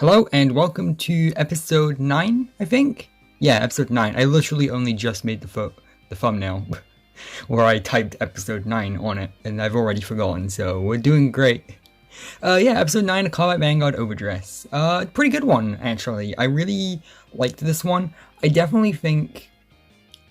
Hello and welcome to episode 9, I think? Yeah, episode 9. I literally only just made the thumbnail where I typed episode 9 on it, and I've already forgotten, so we're doing great. Episode 9 of Cardfight Vanguard overdress. Pretty good one, actually. I really liked this one. I definitely think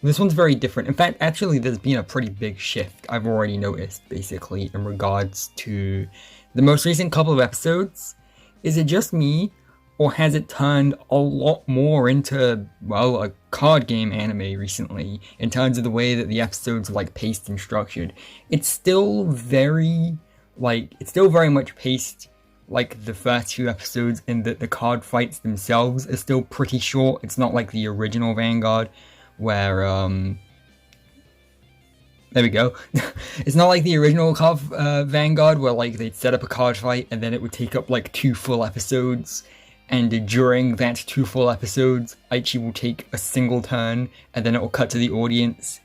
this one's very different. In fact, actually, there's been a pretty big shift I've already noticed, basically, in regards to the most recent couple of episodes. Is it just me, or has it turned a lot more into, well, a card game anime recently, in terms of the way that the episodes are, like, paced and structured? It's still very much paced like the first few episodes, in that the card fights themselves are still pretty short. It's not like the original Vanguard, where, there we go. It's not like the original Vanguard, where like they'd set up a card fight and then it would take up like 2 full episodes, and during that 2 full episodes, Aichi will take a single turn and then it will cut to the audience,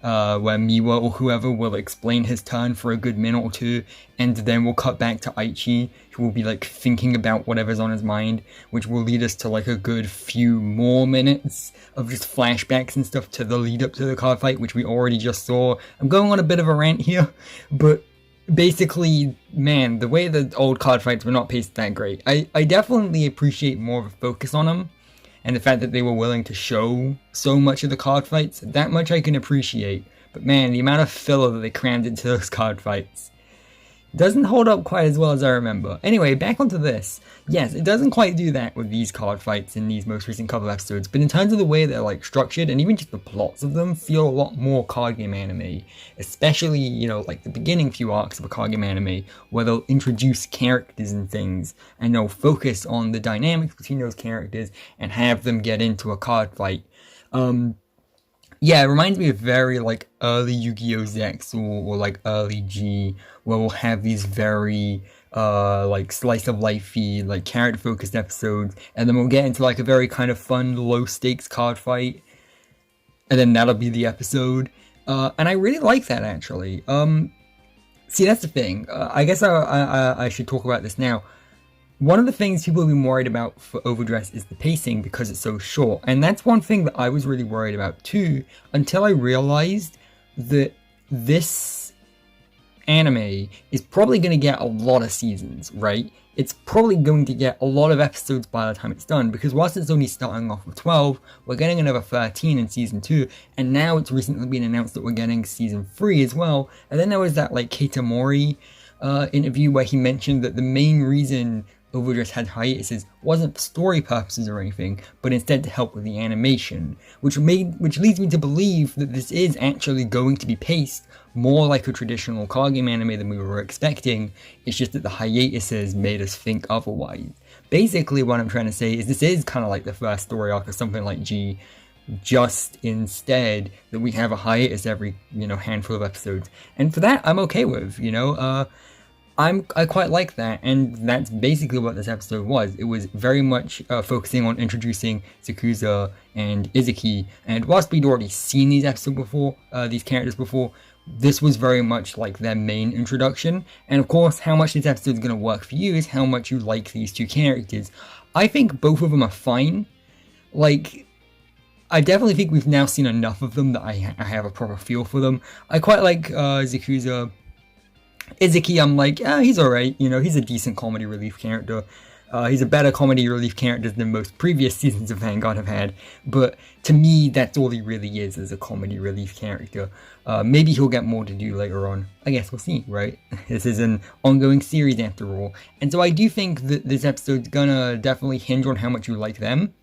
where Miwa or whoever will explain his turn for a good minute or two, and then we'll cut back to Aichi, who will be like thinking about whatever's on his mind, which will lead us to like a good few more minutes of just flashbacks and stuff to the lead up to the card fight, which we already just saw. I'm going on a bit of a rant here, but basically, man, the way the old card fights were not paced that great. I definitely appreciate more of a focus on them, and the fact that they were willing to show so much of the card fights, that much I can appreciate. But man, the amount of filler that they crammed into those card fights doesn't hold up quite as well as I remember. Anyway, back onto this. Yes, it doesn't quite do that with these card fights in these most recent couple of episodes, but in terms of the way they're like structured, and even just the plots of them, feel a lot more card game anime. Especially, you know, like the beginning few arcs of a card game anime, where they'll introduce characters and things, and they'll focus on the dynamics between those characters, and have them get into a card fight. Yeah, it reminds me of very, like, early Yu-Gi-Oh! Zex, or like, early G, where we'll have these very, like, slice-of-life-y, like, character-focused episodes, and then we'll get into, like, a very kind of fun, low-stakes card fight, and then that'll be the episode, and I really like that, actually. See, that's the thing. I guess I should talk about this now. One of the things people have been worried about for overdress is the pacing, because it's so short. And that's one thing that I was really worried about too, until I realized that this anime is probably going to get a lot of seasons, right? It's probably going to get a lot of episodes by the time it's done, because whilst it's only starting off with 12, we're getting another 13 in season 2, and now it's recently been announced that we're getting season 3 as well. And then there was that like Tomari interview where he mentioned that the main reason overdress had hiatuses wasn't for story purposes or anything, but instead to help with the animation, which leads me to believe that this is actually going to be paced more like a traditional card game anime than we were expecting. It's just that the hiatuses made us think otherwise. Basically, what I'm trying to say is this is kind of like the first story arc of something like G, just instead that we have a hiatus every, you know, handful of episodes, and for that I'm okay with, you know. I quite like that, and that's basically what this episode was. It was very much focusing on introducing Zakusa and Iseki, and whilst we'd already seen these characters before, this was very much like their main introduction. And of course, how much this episode is going to work for you is how much you like these two characters. I think both of them are fine. Like, I definitely think we've now seen enough of them that I have a proper feel for them. I quite like Zakusa. Iseki, I'm like, he's alright, you know, he's a decent comedy relief character. He's a better comedy relief character than most previous seasons of Vanguard have had, but to me, that's all he really is a comedy relief character. Maybe he'll get more to do later on. I guess we'll see, right? This is an ongoing series after all. And so I do think that this episode's gonna definitely hinge on how much you like them.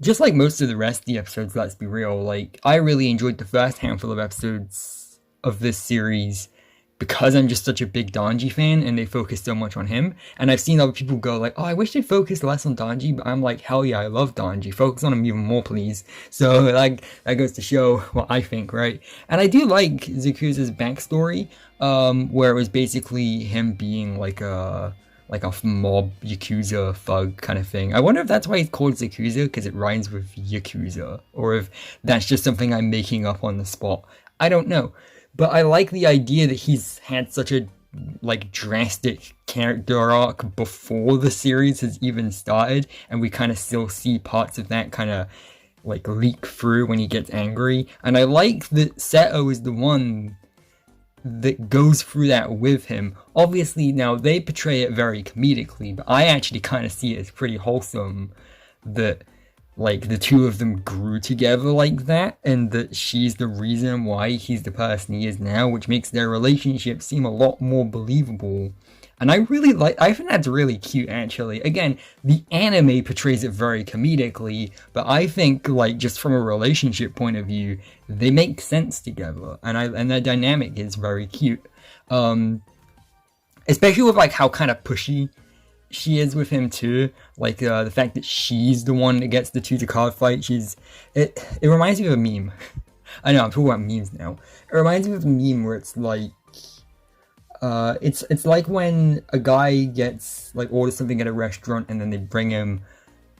Just like most of the rest of the episodes, let's be real, like, I really enjoyed the first handful of episodes of this series, because I'm just such a big Danji fan, and they focus so much on him. And I've seen other people go like, oh, I wish they'd focus less on Danji, but I'm like, hell yeah, I love Danji. Focus on him even more, please. So, like, that goes to show what I think, right? And I do like Zakusa's backstory, where it was basically him being like a mob Yakuza thug kind of thing. I wonder if that's why he's called Zakusa, because it rhymes with Yakuza, or if that's just something I'm making up on the spot. I don't know. But I like the idea that he's had such a like drastic character arc before the series has even started, and we kind of still see parts of that kind of like leak through when he gets angry. And I like that Seto is the one that goes through that with him. Obviously now they portray it very comedically, but I actually kind of see it as pretty wholesome that like the two of them grew together like that, and that she's the reason why he's the person he is now, which makes their relationship seem a lot more believable. And I think that's really cute, actually. Again, the anime portrays it very comedically, but I think, like, just from a relationship point of view, they make sense together, and their dynamic is very cute. Especially with, like, how kind of pushy she is with him too, like the fact that she's the one that gets the two to card fight. It reminds me of a meme. I know I'm talking about memes now. It reminds me of a meme where it's like, it's like when a guy gets like orders something at a restaurant and then they bring him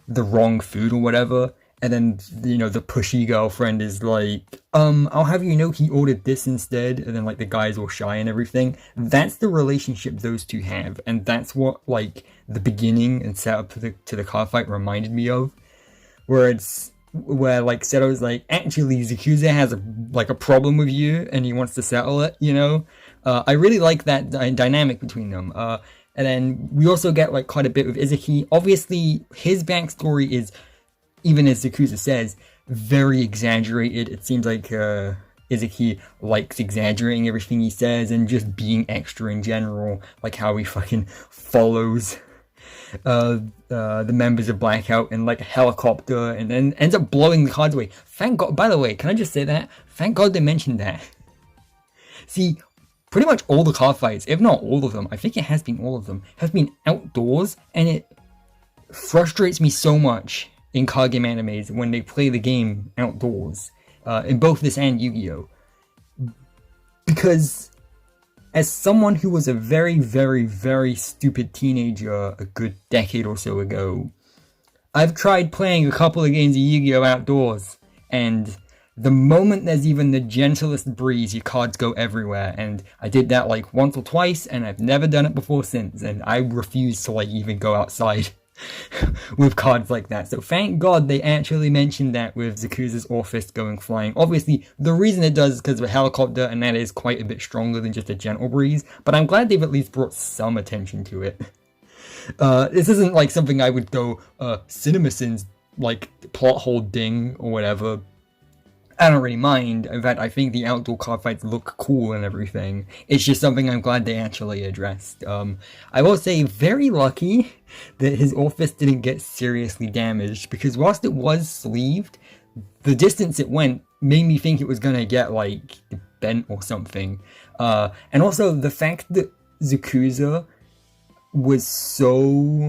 the wrong food or whatever, and then the pushy girlfriend is like, I'll have you know he ordered this instead, and then like the guy's all shy and everything. That's the relationship those two have, and that's what like the beginning and setup to the car fight reminded me of, where like Seto's like, actually Zakuza has a problem with you and he wants to settle it, I really like that dynamic between them. And then we also get like quite a bit with Iseki. Obviously his backstory is, even as Zakusa says, very exaggerated. It seems like Iseki likes exaggerating everything he says and just being extra in general, like how he fucking follows the members of Blackout in like a helicopter and then ends up blowing the cards away. Thank God, by the way, can I just say that? Thank God they mentioned that. See, pretty much all the card fights, if not all of them, I think it has been all of them, have been outdoors, and it frustrates me so much in card game animes when they play the game outdoors, in both this and Yu-Gi-Oh! Because as someone who was a very, very, very stupid teenager a good decade or so ago, I've tried playing a couple of games of Yu-Gi-Oh! Outdoors, and the moment there's even the gentlest breeze, your cards go everywhere, and I did that like once or twice, and I've never done it before since, and I refuse to like even go outside with cards like that. So thank God they actually mentioned that with Zakuza's orfist going flying. Obviously, the reason it does is because of a helicopter, and that is quite a bit stronger than just a gentle breeze, but I'm glad they've at least brought some attention to it. This isn't like something I would go, CinemaSins, like, plot hole ding or whatever. I don't really mind. In fact, I think the outdoor card fights look cool and everything. It's just something I'm glad they actually addressed. I will say, very lucky that his orfist didn't get seriously damaged, because whilst it was sleeved, the distance it went made me think it was gonna get, like, bent or something. And also, the fact that Zakuza was so,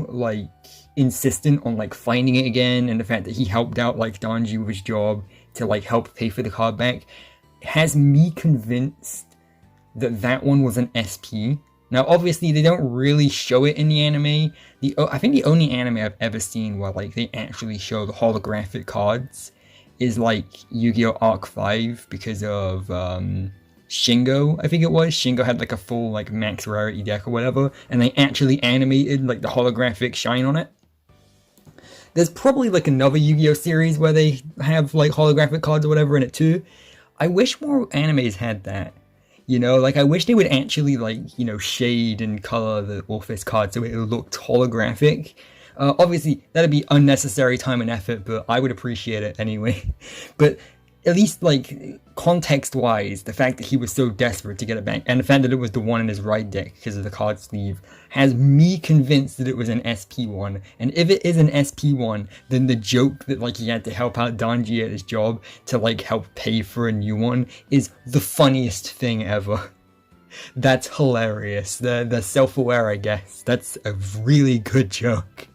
like, insistent on, like, finding it again, and the fact that he helped out, like, Danji with his job to like help pay for the card back, has me convinced that that one was an SP. Now obviously they don't really show it in the anime. I think the only anime I've ever seen where like they actually show the holographic cards is like Yu-Gi-Oh! Arc 5, because of Shingo, I think it was. Shingo had like a full like max rarity deck or whatever, and they actually animated like the holographic shine on it. There's probably like another Yu-Gi-Oh! Series where they have like holographic cards or whatever in it too. I wish more animes had that. Like I wish they would actually like, shade and color the Orfist card so it looked holographic. Obviously, that'd be unnecessary time and effort, but I would appreciate it anyway. But at least like context-wise, the fact that he was so desperate to get it back, and the fact that it was the one in his right deck because of the card sleeve, has me convinced that it was an SP1. And if it is an SP1, then the joke that like he had to help out Danji at his job to like help pay for a new one is the funniest thing ever. That's hilarious. They're self-aware, I guess. That's a really good joke.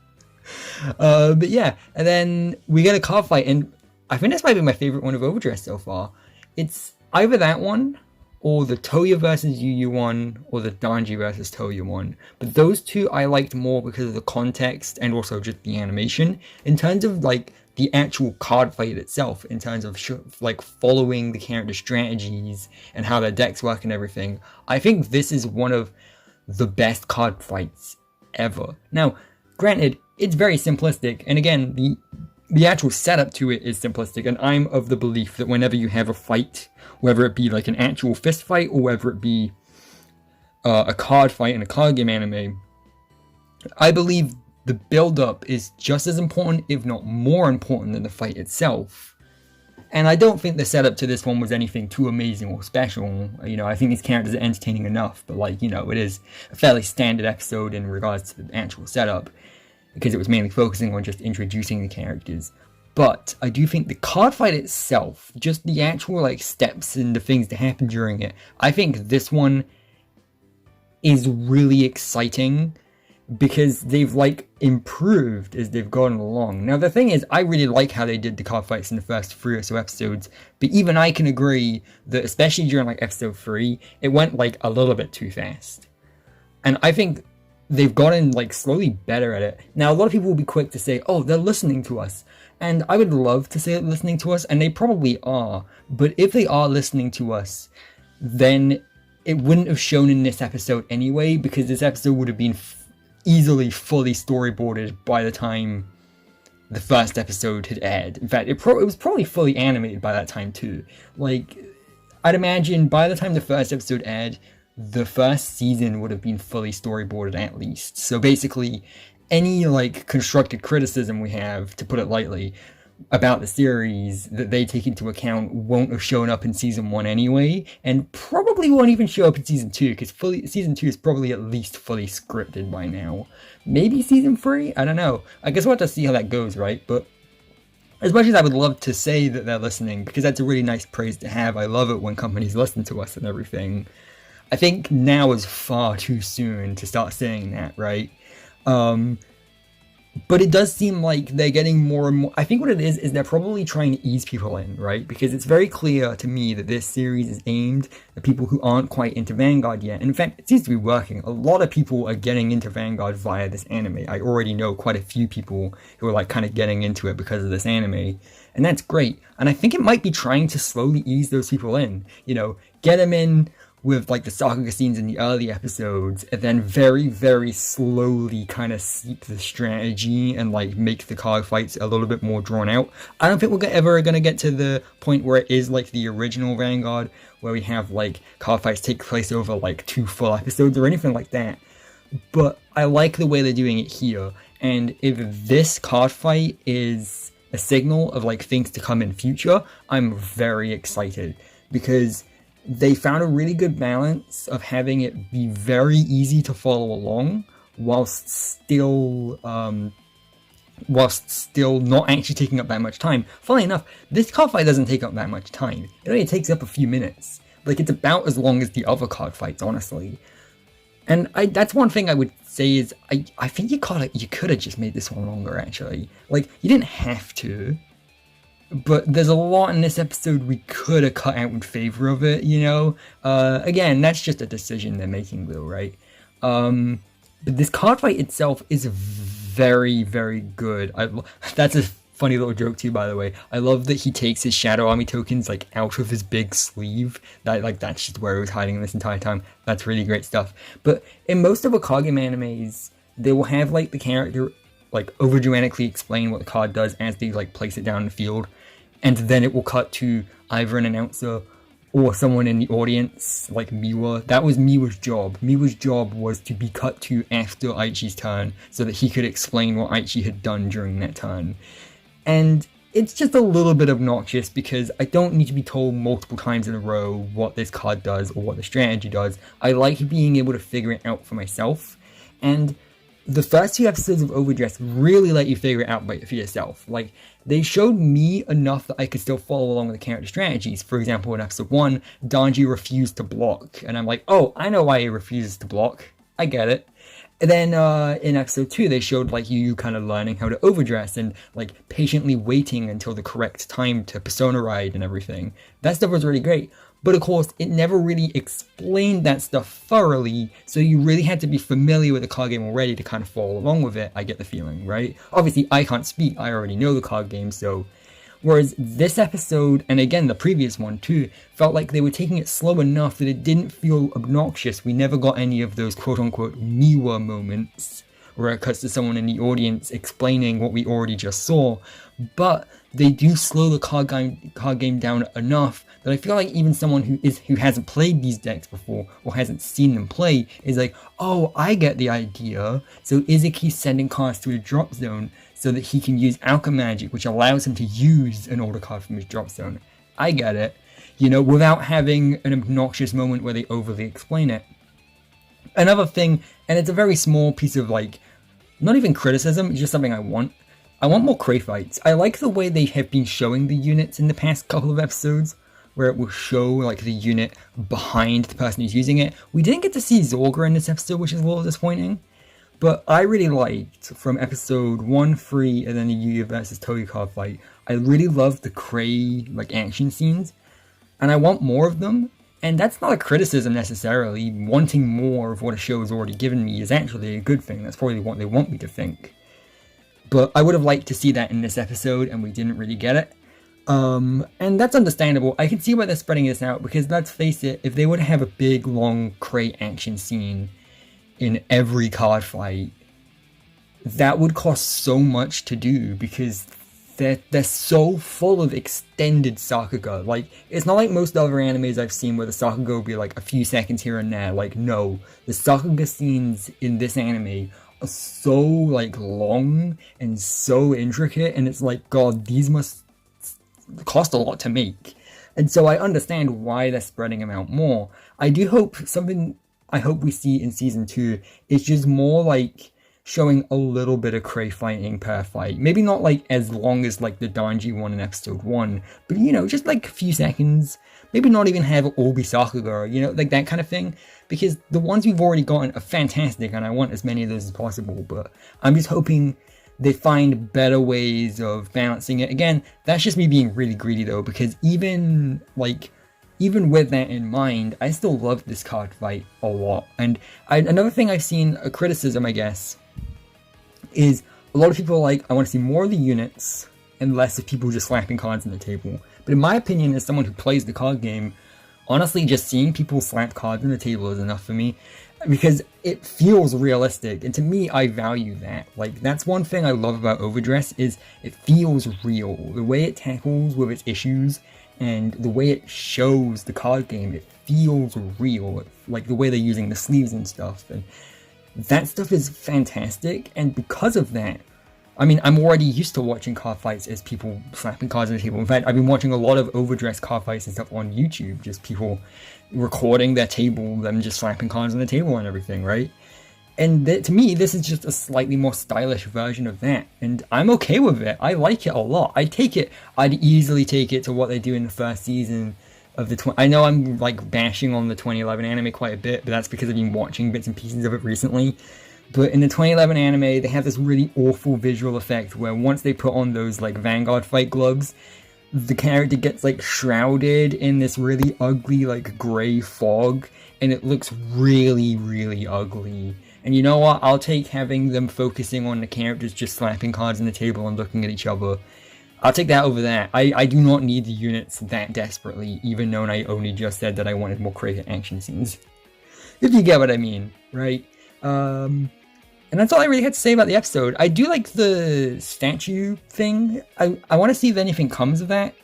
But yeah, and then we get a card fight, and I think this might be my favorite one of overdress so far. It's either that one, or the Tohya versus Yuyu one, or the Danji versus Tohya one. But those two I liked more because of the context and also just the animation. In terms of like the actual card fight itself, in terms of like following the character strategies and how their decks work and everything, I think this is one of the best card fights ever. Now, granted, it's very simplistic, and again, the actual setup to it is simplistic, and I'm of the belief that whenever you have a fight, whether it be like an actual fist fight or whether it be a card fight in a card game anime, I believe the build-up is just as important, if not more important, than the fight itself. And I don't think the setup to this one was anything too amazing or special. You know, I think these characters are entertaining enough, but like, you know, it is a fairly standard episode in regards to the actual setup, because it was mainly focusing on just introducing the characters. But I do think the card fight itself, just the actual like steps and the things that happen during it, I think this one is really exciting because they've like improved as they've gone along. Now the thing is, I really like how they did the card fights in the first 3 or so episodes, but even I can agree that especially during like episode 3, it went like a little bit too fast. And I think they've gotten like slowly better at it. Now a lot of people will be quick to say, oh, they're listening to us. And I would love to say they're listening to us, and they probably are. But if they are listening to us, then it wouldn't have shown in this episode anyway, because this episode would have been easily fully storyboarded by the time the first episode had aired. In fact, it was probably fully animated by that time too. Like, I'd imagine by the time the first episode aired, the first season would have been fully storyboarded at least. So basically, any like constructive criticism we have, to put it lightly, about the series that they take into account won't have shown up in season 1 anyway, and probably won't even show up in season 2, because season 2 is probably at least fully scripted by now. Maybe season 3? I don't know. I guess we'll have to see how that goes, right? But as much as I would love to say that they're listening, because that's a really nice praise to have, I love it when companies listen to us and everything, I think now is far too soon to start saying that, right? But it does seem like they're getting more and more. I think what it is they're probably trying to ease people in, right? Because it's very clear to me that this series is aimed at people who aren't quite into Vanguard yet. And in fact, it seems to be working. A lot of people are getting into Vanguard via this anime. I already know quite a few people who are like kind of getting into it because of this anime. And that's great. And I think it might be trying to slowly ease those people in. You know, get them in with like the Zakusa scenes in the early episodes, and then very, very slowly kind of seep the strategy and like make the card fights a little bit more drawn out. I don't think we're ever going to get to the point where it is like the original Vanguard, where we have like card fights take place over like 2 full episodes or anything like that. But I like the way they're doing it here, and if this card fight is a signal of like things to come in future, I'm very excited, because they found a really good balance of having it be very easy to follow along whilst still not actually taking up that much time. Funnily enough, this card fight doesn't take up that much time. It only takes up a few minutes. Like, it's about as long as the other card fights, honestly. And that's one thing I would say is, I think you could have just made this one longer, actually. Like, you didn't have to. But there's a lot in this episode we could have cut out in favor of it, you know? Again, that's just a decision they're making, though, right? But this card fight itself is very, very good. That's a funny little joke, too, by the way. I love that he takes his Shadow Army tokens, like, out of his big sleeve. That's just where he was hiding this entire time. That's really great stuff. But in most of the card game animes, they will have, like, the character, like, overdramatically explain what the card does as they, like, place it down in the field. And then it will cut to either an announcer or someone in the audience, like Miwa. That was Miwa's job. Miwa's job was to be cut to after Aichi's turn, so that he could explain what Aichi had done during that turn. And it's just a little bit obnoxious, because I don't need to be told multiple times in a row what this card does or what the strategy does. I like being able to figure it out for myself. And the first 2 episodes of overdress really let you figure it out for yourself. Like, they showed me enough that I could still follow along with the character strategies. For example, in episode 1, Danji refused to block. And I'm like, oh, I know why he refuses to block. I get it. And then in episode 2, they showed like Yuyu kind of learning how to overdress and like patiently waiting until the correct time to persona ride and everything. That stuff was really great. But of course, it never really explained that stuff thoroughly, so you really had to be familiar with the card game already to kind of follow along with it, I get the feeling, right? Obviously, I can't speak, I already know the card game, so Whereas this episode, and again the previous one too, felt like they were taking it slow enough that it didn't feel obnoxious. We never got any of those quote-unquote Miwa moments where it cuts to someone in the audience explaining what we already just saw, but they do slow the card game down enough that I feel like even someone who hasn't played these decks before or hasn't seen them play is like, oh, I get the idea. So Iseki's sending cards to a drop zone so that he can use alchemagic, which allows him to use an order card from his drop zone. I get it, without having an obnoxious moment where they overly explain it. Another thing, and it's a very small piece of not even criticism, it's just something I want more Cray fights. I like the way they have been showing the units in the past couple of episodes, where it will show the unit behind the person who's using it. We didn't get to see Zorga in this episode, which is a little disappointing. But I really liked, from episode 1, 3, and then the Yuyu versus Tohya card fight, I really loved the Cray action scenes, and I want more of them. And that's not a criticism necessarily. Wanting more of what a show has already given me is actually a good thing. That's probably what they want me to think. But I would have liked to see that in this episode, and we didn't really get it. And that's understandable. I can see why they're spreading this out, because let's face it, if they were to have a big, long Cray action scene in every card fight, that would cost so much to do, because they're so full of extended Zakuza. It's not like most other animes I've seen where the Zakuza will be a few seconds here and there. No, the Zakuza scenes in this anime are so long and so intricate, and it's God, these must cost a lot to make. And so I understand why they're spreading them out more. I do hope I hope we see in season 2 is just more showing a little bit of Cray fighting per fight. Maybe not as long as the Danji one in episode 1, but just a few seconds. Maybe not even have it all be Zakuza, that kind of thing. Because the ones we've already gotten are fantastic, and I want as many of those as possible, but I'm just hoping they find better ways of balancing it. Again, that's just me being really greedy though, because even with that in mind, I still love this card fight a lot. And another thing I've seen, a criticism I guess, is a lot of people are I want to see more of the units and less of people just slapping cards on the table. But in my opinion, as someone who plays the card game, honestly, just seeing people slap cards on the table is enough for me, because it feels realistic, and to me, I value that. That's one thing I love about overdress, is it feels real. The way it tackles with its issues, and the way it shows the card game, it feels real. The way they're using the sleeves and stuff, and that stuff is fantastic. And because of that, I mean, I'm already used to watching card fights as people slapping cards on the table. In fact, I've been watching a lot of overdress card fights and stuff on YouTube, just people recording their table, them just slapping cards on the table and everything, right? And to me, this is just a slightly more stylish version of that, and I'm okay with it. I like it a lot. I'd easily take it to what they do in the first season of the I know I'm bashing on the 2011 anime quite a bit, but that's because I've been watching bits and pieces of it recently. But in the 2011 anime, they have this really awful visual effect where once they put on those Vanguard fight gloves, the character gets shrouded in this really ugly gray fog, and it looks really, really ugly. And you know what? I'll take having them focusing on the characters just slapping cards on the table and looking at each other. I'll take that over that. I do not need the units that desperately, even though I only just said that I wanted more crazy action scenes. If you get what I mean, right? And that's all I really had to say about the episode. I do like the statue thing. I want to see if anything comes of that.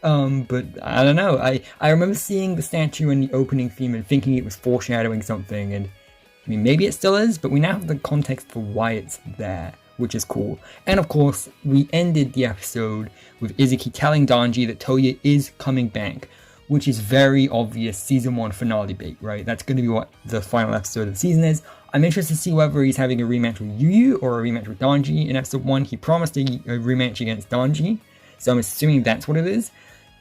But I don't know. I remember seeing the statue in the opening theme and thinking it was foreshadowing something, and I mean, maybe it still is, but we now have the context for why it's there, which is cool. And of course, we ended the episode with Iseki telling Danji that Tohya is coming back, which is very obvious season 1 finale bait, right? That's going to be what the final episode of the season is. I'm interested to see whether he's having a rematch with Yuyu or a rematch with Danji. In episode 1, he promised a rematch against Danji, so I'm assuming that's what it is.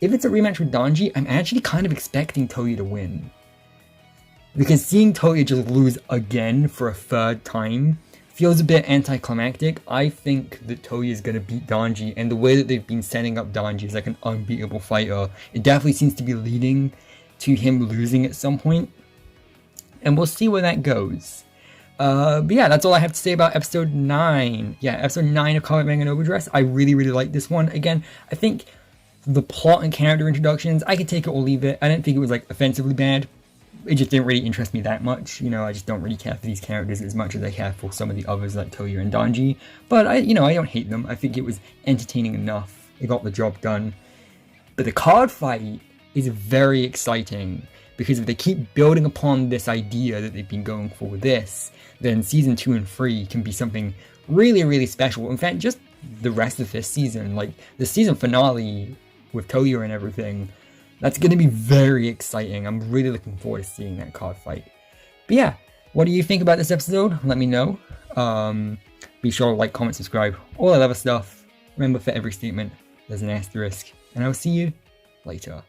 If it's a rematch with Danji, I'm actually kind of expecting Tohya to win. Because seeing Tohya just lose again for a third time feels a bit anticlimactic. I think that Tohya is going to beat Danji, and the way that they've been setting up Danji as an unbeatable fighter, it definitely seems to be leading to him losing at some point. And we'll see where that goes. But yeah, that's all I have to say about episode 9. Yeah, episode 9 of Cardfight Vanguard overdress. I really, really like this one. Again, I think The plot and character introductions, I could take it or leave it. I didn't think it was like offensively bad. It just didn't really interest me that much. I just don't really care for these characters as much as I care for some of the others like Tohya and Danji. But I don't hate them. I think it was entertaining enough. It got the job done. But the card fight is very exciting because if they keep building upon this idea that they've been going for with this, then season 2 and 3 can be something really, really special. In fact, just the rest of this season, like the season finale with Tohya and everything, that's going to be very exciting. I'm really looking forward to seeing that card fight. But yeah, what do you think about this episode? Let me know. Be sure to like, comment, subscribe, all that other stuff. Remember, for every statement, there's an asterisk. And I'll see you later.